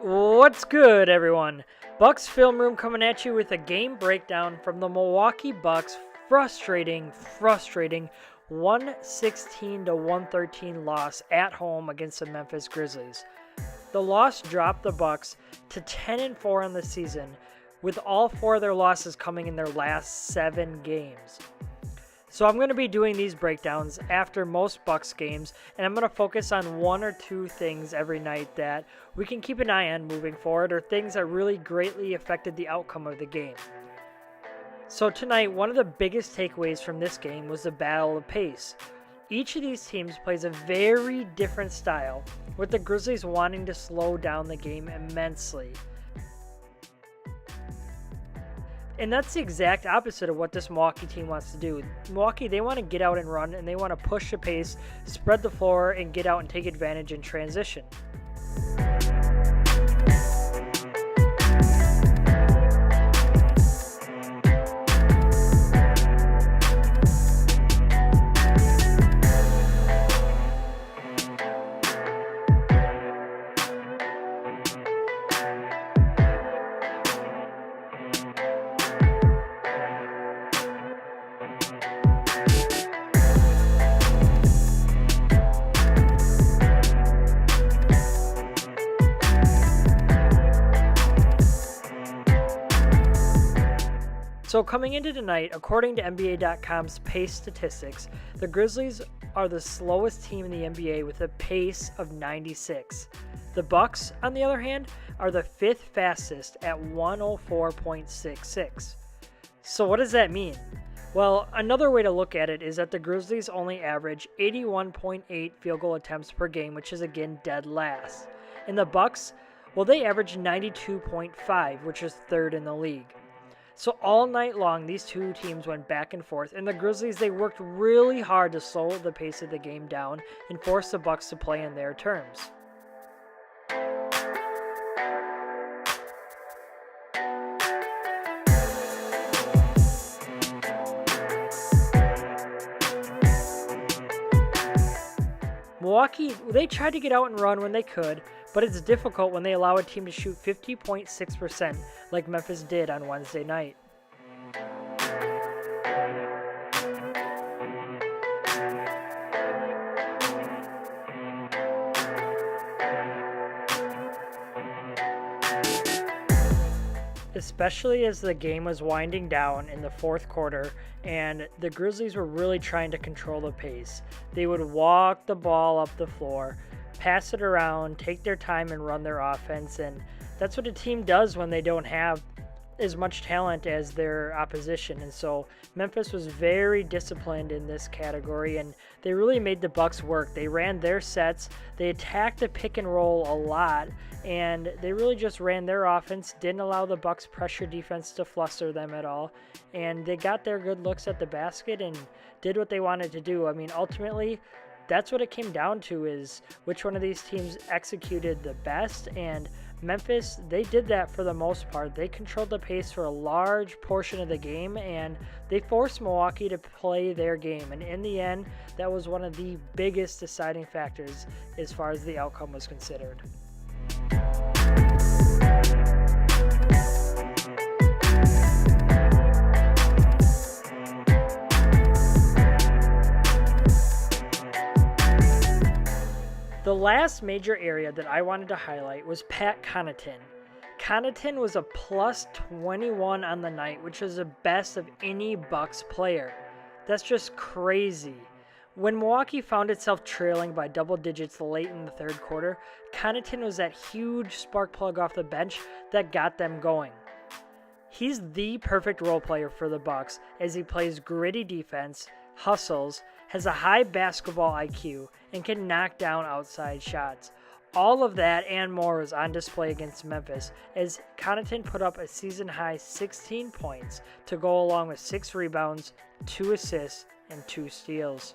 What's good, everyone? Bucks Film Room coming at you with a game breakdown from the Milwaukee Bucks' frustrating 116-113 loss at home against the Memphis Grizzlies. The loss dropped the Bucks to 10-4 on the season, with all four of their losses coming in their last 7 games. So I'm going to be doing these breakdowns after most Bucks games, and I'm going to focus on 1 or 2 things every night that we can keep an eye on moving forward, or things that really greatly affected the outcome of the game. So tonight, one of the biggest takeaways from this game was the battle of pace. Each of these teams plays a very different style, with the Grizzlies wanting to slow down the game immensely. And that's the exact opposite of what this Milwaukee team wants to do. Milwaukee, they want to get out and run, and they want to push the pace, spread the floor, and get out and take advantage in transition. So coming into tonight, according to NBA.com's pace statistics, the Grizzlies are the slowest team in the NBA with a pace of 96. The Bucks, on the other hand, are the 5th fastest at 104.66. So what does that mean? Well, another way to look at it is that the Grizzlies only average 81.8 field goal attempts per game, which is again dead last. And the Bucks, well, they average 92.5, which is 3rd in the league. So all night long, these two teams went back and forth, and the Grizzlies, they worked really hard to slow the pace of the game down and force the Bucks to play in their terms. Milwaukee, they tried to get out and run when they could, but it's difficult when they allow a team to shoot 50.6% like Memphis did on Wednesday night. Especially as the game was winding down in the 4th quarter and the Grizzlies were really trying to control the pace. They would walk the ball up the floor, pass it around, take their time and run their offense, and that's what a team does when they don't have as much talent as their opposition. And so Memphis was very disciplined in this category, and they really made the Bucks work. They ran their sets, they attacked the pick and roll a lot, and they really just ran their offense, didn't allow the Bucks pressure defense to fluster them at all, and they got their good looks at the basket and did what they wanted to do. I mean, ultimately, that's what it came down to, is which one of these teams executed the best, and Memphis, they did that for the most part. They controlled the pace for a large portion of the game, and they forced Milwaukee to play their game. And in the end, that was one of the biggest deciding factors as far as the outcome was considered. The last major area that I wanted to highlight was Pat Connaughton. Connaughton was a plus 21 on the night, which is the best of any Bucks player. That's just crazy. When Milwaukee found itself trailing by double digits late in the 3rd quarter, Connaughton was that huge spark plug off the bench that got them going. He's the perfect role player for the Bucks as he plays gritty defense, hustles, has a high basketball IQ, and can knock down outside shots. All of that and more was on display against Memphis as Connaughton put up a season-high 16 points to go along with 6 rebounds, 2 assists, and 2 steals.